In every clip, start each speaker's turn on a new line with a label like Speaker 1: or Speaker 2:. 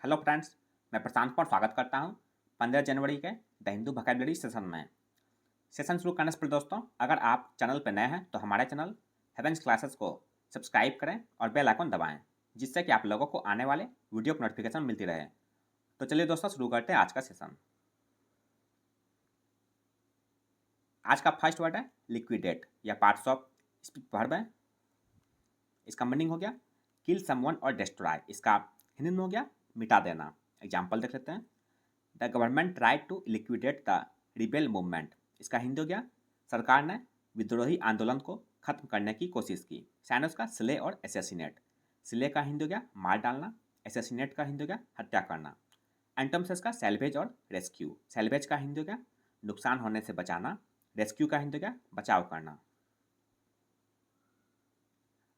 Speaker 1: Hello friends, मैं प्रशांत पर स्वागत करता हूं 15 जनवरी के द हिंदू वोकैबुलरी सेशन में। सेशन शुरू करने से पहले दोस्तों, अगर आप चैनल पर नए हैं तो हमारे चैनल हेवेंस क्लासेस को सब्सक्राइब करें और बेल आइकन दबाएं, जिससे कि आप लोगों को आने वाले वीडियो की नोटिफिकेशन मिलती रहे। तो चलिए दोस्तों, शुरू करते हैं आज का सेशन। आज का फर्स्ट वर्ड है लिक्विडेट या पार्ट्स ऑफ स्पीच वर्ब है। इसका मीनिंग हो गया किल समवन और डिस्ट्रॉय। इसका हिंदी में हो गया मिटा देना। एग्जाम्पल देख लेते हैं। The government tried to liquidate the rebel movement. इसका हिंदी हो गया सरकार ने विद्रोही आंदोलन को खत्म करने की कोशिश की। साइनस का स्ले और एसेसिनेट। स्ले का हिंदी हो गया मार डालना। एसेसिनेट का हिंदी हो गया हत्या करना। एंटोमसेस का सैल्वेज और रेस्क्यू। सैल्वेज का हिंदी हो गया नुकसान होने से बचाना। रेस्क्यू का हिंदी हो गया बचाव करना।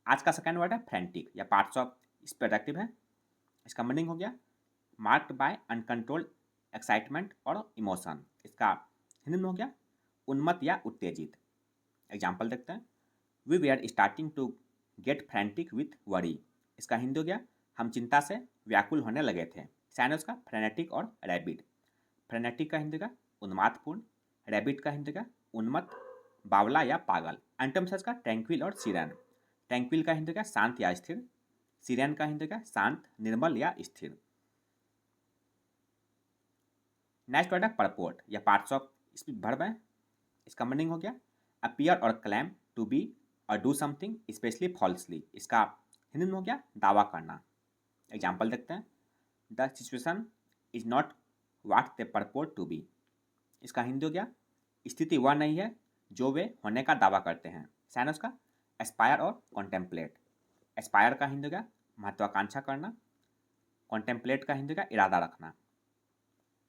Speaker 1: आज का सेकेंड वर्ड है फ्रेंटिक या पार्ट्स ऑफ स्पेक्टिव है। इसका मीनिंग हो गया मार्क्ड बाय अनकंट्रोल्ड एक्साइटमेंट और इमोशन। इसका हिंदी में हो गया उन्मत्त या उत्तेजित। एग्जाम्पल देखते हैं। We we are starting to get frantic with worry. इसका हिंदी हो गया हम चिंता से व्याकुल होने लगे थे। साइनस का फ्रेनेटिक और रैबिड। फ्रेनेटिक का हिंदी का उन्मादपूर्ण। रैबिड का हिंदी का उन्मत्त, बावला या पागल। एंटोमसेस का ट्रैंक्विल और सीरेन। ट्रैंक्विल का हिंदी का शांत या स्थिर। सीरेन का हिंदी का शांत, निर्मल या स्थिर। नेक्स्ट वर्ड है परपोर्ट या पार्ट्स ऑफ स्पीच वर्ब है। इसका मीनिंग हो गया अपीयर और क्लेम टू बी और डू समथिंग स्पेशली फॉल्सली। इसका हिंदी में हो गया दावा करना। एग्जाम्पल देखते हैं। The situation is not what they purport to be. इसका हिंदी हो गया स्थिति वह नहीं है जो वे होने का दावा करते हैं। साइनस का एस्पायर और कॉन्टेम्पलेट। एस्पायर का हिंदी हो गया महत्वाकांक्षा करना। कॉन्टेम्पलेट का हिंदी का इरादा रखना।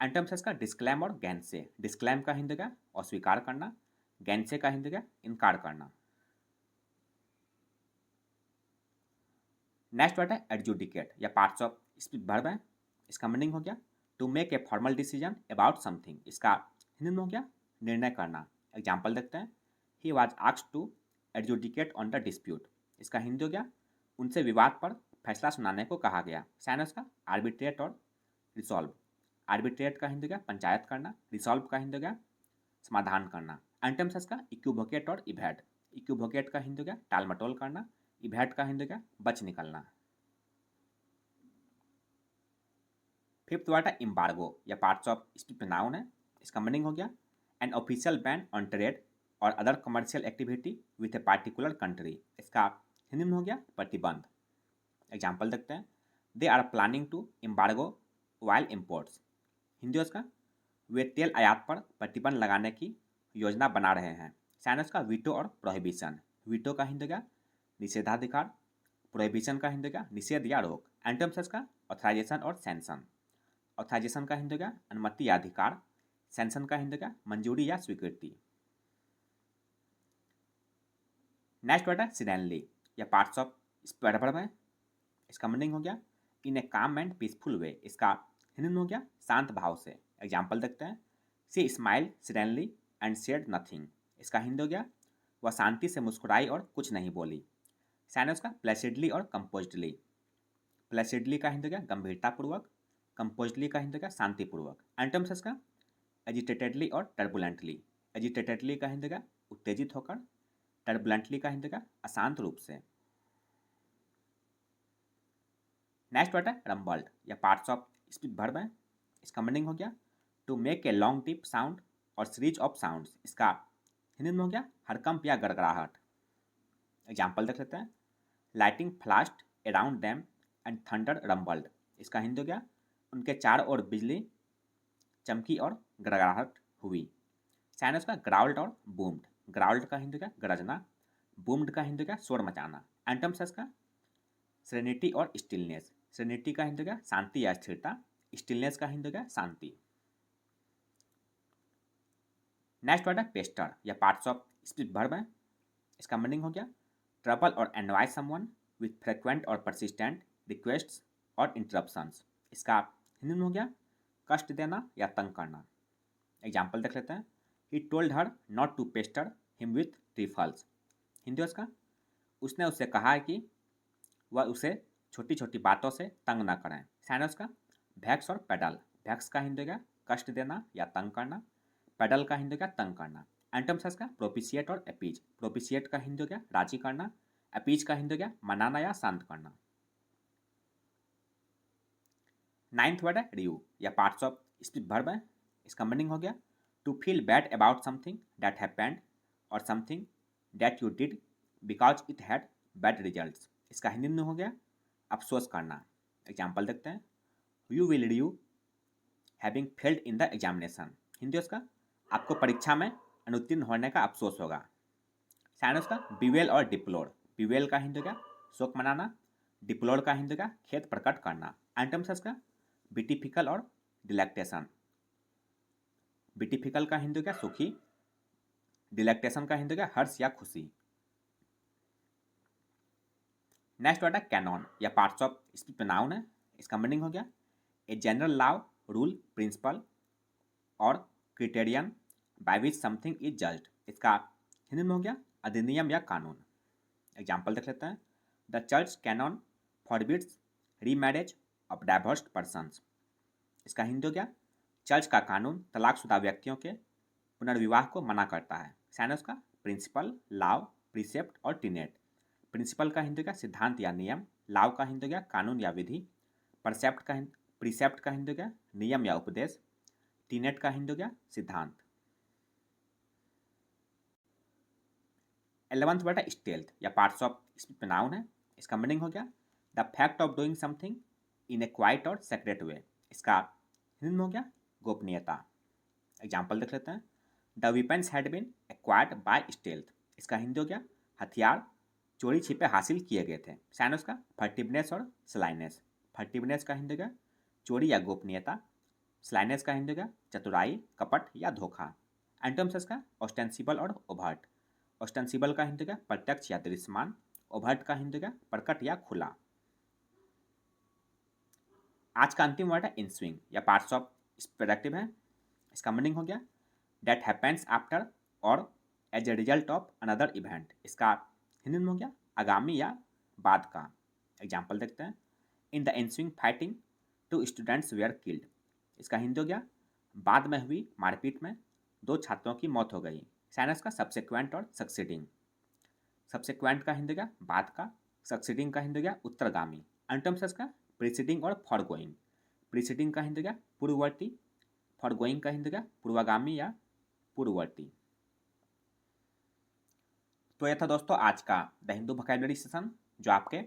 Speaker 1: एंटोमसेस का डिस्क्लेम और गैंसे। डिस्क्लेम का हिंदी का अस्वीकार करना। गैंसे का हिंदी का इनकार करना। नेक्स्ट वर्ड है एडजुडिकेट या पार्ट्स ऑफ स्पीच वर्ब है। इसका मीनिंग हो गया to make a formal decision about something. इसका हिंदी में हो गया निर्णय करना। एग्जाम्पल देखते हैं। He was asked to adjudicate on the dispute. इसका हिंदी हो गया उनसे विवाद पर फैसला सुनाने को कहा गया। साइनस का आर्बिट्रेट और रिसॉल्व। आर्बिट्रेट का हिंदी का पंचायत करना। रिसॉल्व का हिंदी का समाधान करना। एंटोमसेस का इक्विवोकेट और इवैड। इक्विवोकेट का हिंदी का टाल मटोल करना। इवैड का हिंदी का बच निकलना। फिफ्थ वर्ड है इम्बार्गो या पार्ट्स ऑफ स्पीच नाउन है। इसका मीनिंग हो गया an official ban on trade और other commercial activity with a particular country. इसका हिंदी में हो गया प्रतिबंध। एग्जाम्पल देखते हैं। They are planning to embargo oil imports. Hindi उसका वे तेल आयात पर प्रतिबंध लगाने की योजना बना रहे हैं। साइनस का वीटो और प्रोहिबिशन। वीटो का हिंदी का निषेधाधिकार। प्रोहिबिशन का हिंदी का निषेध या रोक। एंटोमसेस का ऑथराइजेशन और सैंक्शन। ऑथराइजेशन का हिंदी का अनुमति या अधिकार। सैंक्शन का हिंदी का मंजूरी या स्वीकृति। नेक्स्ट वर्ड है सिडेनली या पार्ट्स ऑफ स्पेडवर्ब है। इसका मीनिंग हो गया इन ए काम एंड पीसफुल वे। इसका हिंदी में हो गया शांत भाव से। एग्जाम्पल देखते हैं। सी स्माइल सिडेनली एंड सेड नथिंग। इसका हिंदी हो गया वह शांति से मुस्कुराई और कुछ नहीं बोली। साइनस का प्लेसिडली और कंपोजिडली। प्लेसिडली का हिंदी का गंभीरतापूर्वक। कंपोजिडली का हिंदी का शांतिपूर्वक। एंटोमसेस का एजिटेटेडली और टर्बुलेंटली। एजिटेटेडली का हिंदी का उत्तेजित होकर। टर्बुलेंटली का हिंदी का अशांत रूप से। नेक्स्ट वर्ड है रम्बल्ड या पार्ट्स ऑफ स्पीच वर्ब है। इसका मीनिंग हो गया to make a long deep sound or series of sounds. इसका हिंदी में हो गया हड़कंप या गड़गड़ाहट। एग्जाम्पल देख लेते हैं। Lightning flashed around them and thunder rumbled. इसका हिंदी हो गया उनके चारों ओर बिजली चमकी और गड़गड़ाहट हुई। साइनस का ग्राउल्ड और बूम्ड। ग्राउल्ड का हिंदी का गरजना। बूम्ड का हिंदी का शोर मचाना। एंटोमसेस का सेरेनिटी और स्टिलनेस। सेरेनिटी का हिंदी का शांति या स्थिरता। स्टिलनेस का हिंदी का शांति। नेक्स्ट वर्ड है पेस्टर या पार्ट्स ऑफ स्पीच वर्ब है। इसका मीनिंग हो गया ट्रबल और एनवाय समवन विथ फ्रिक्वेंट और परसिस्टेंट रिक्वेस्ट्स और इंटरप्शंस। इसका हिंदी में हो गया कष्ट देना या तंग करना। एग्जाम्पल देख लेते हैं। He told her not to pester him with trifles. Hindi उसका उसने उससे कहा कि वह उसे छोटी छोटी बातों से तंग न करें। साइनस का वैक्स और पेडल। वैक्स का हिंदी हो गया कष्ट देना या तंग करना, पेडल का हिंदी हो गया तंग करना। एंटम्स है इसका प्रोपिशिएट और अपीज। प्रोपिशिएट का हिंदी हो गया राजी करना, अपीज का हिंदी हो गया मनाना या शांत करना। नाइन्थ वर्ड है रियू या पार्ट्स ऑफ स्पीच वर्ब है। इसका मीनिंग हो गया to feel bad about something that happened और something that you did because it had bad results. इसका हिंदी में हो गया अफसोस करना। एग्जाम्पल देखते हैं। You will rue having failed in the examination. Hindi उसका आपको परीक्षा में अनुत्तीर्ण होने का अफसोस होगा। साइन उसका बिवेल और डिप्लोर। बिवेल का हिंदी का शोक मनाना, डिप्लोर का हिंदी का खेद प्रकट करना। एंटम्स इसका बिटिफिकल और डिलेक्टेशन। बिटिफिकल का हिंदी का सुखी, डिलेक्टेशन का हिंदी का हर्ष या खुशी। नेक्स्ट वर्ड है कैनॉन या पार्ट्स ऑफ स्पीच नाउन है। इसका मीनिंग हो गया a general law, rule, principal और criterion by which something is judged. इसका हिंदी में हो गया अधिनियम या कानून। एग्जाम्पल देख लेते हैं। The church Canon forbids remarriage of divorced persons. इसका हिंदी हो गया चर्च का कानून तलाकशुदा व्यक्तियों के पुनर्विवाह को मना करता है। साइनस का प्रिंसिपल, लाव, प्रिसेप्ट और टीनेट। प्रिंसिपल का हिंदी का सिद्धांत या नियम, लाव का हिंदी का कानून या विधि, प्रिसेप्ट का हिंदी का नियम या उपदेश, टीनेट का हिंदी का सिद्धांत। 11th वर्ड है स्टेल्थ या पार्ट्स ऑफ स्पीच नाउन है। इसका मीनिंग हो गया the fact of doing something in A quite और सेक्रेट वे। इसका हिंदी में हो गया गोपनीयता। एग्जाम्पल देख लेते हैं। The weapons had been acquired by stealth. इसका हिंदी हो गया हथियार चोरी छिपे हासिल किए गए थे। साइनस का फर्टिवनेस और स्लाइनेस। फर्टिवनेस का हिंदी का चोरी या गोपनीयता, स्लाइनेस का हिंदी का चतुराई, कपट या धोखा। एंटम्स का ऑस्टेंसिबल और ओभर्ट। ऑस्टेंसिबल का हिंदी का प्रत्यक्ष या दृश्यमान, ओभर्ट का हिंदी का प्रकट या खुला। आज का अंतिम वर्ड है इनस्विंग या पार्ट्स ऑफ प्रोडक्टिव है। इसका मीनिंग हो गया that happens after or as a result of another event. इसका हिंदी में हो गया आगामी या बाद का। एग्जाम्पल देखते हैं। In the ensuing fighting 2 students were killed. इसका हिंदी हो गया बाद में हुई मारपीट में 2 छात्रों की मौत हो गई। साइनस का सब्सिक्वेंट और सक्सीडिंग। सब्सिक्वेंट का हिंदी का बाद का, सक्सीडिंग का हिंदी का उत्तरगामी। एंटम्स का प्रीसीडिंग और फॉरगोइंग। प्रीसीडिंग का हिंदी का पूर्ववर्ती, फॉरगोइंग का हिंदी का पूर्वगामी या पूर्ववर्ती। तो यह था दोस्तों आज का द हिंदू वोकैबुलरी सेशन, जो आपके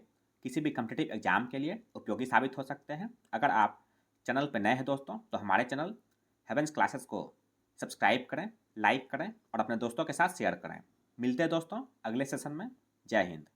Speaker 1: किसी भी कम्पिटिटिव एग्जाम के लिए उपयोगी साबित हो सकते हैं। अगर आप चैनल पर नए हैं दोस्तों, तो हमारे चैनल हेवेंस क्लासेस को सब्सक्राइब करें, लाइक करें और अपने दोस्तों के साथ शेयर करें। मिलते हैं दोस्तों अगले सेशन में। जय हिंद।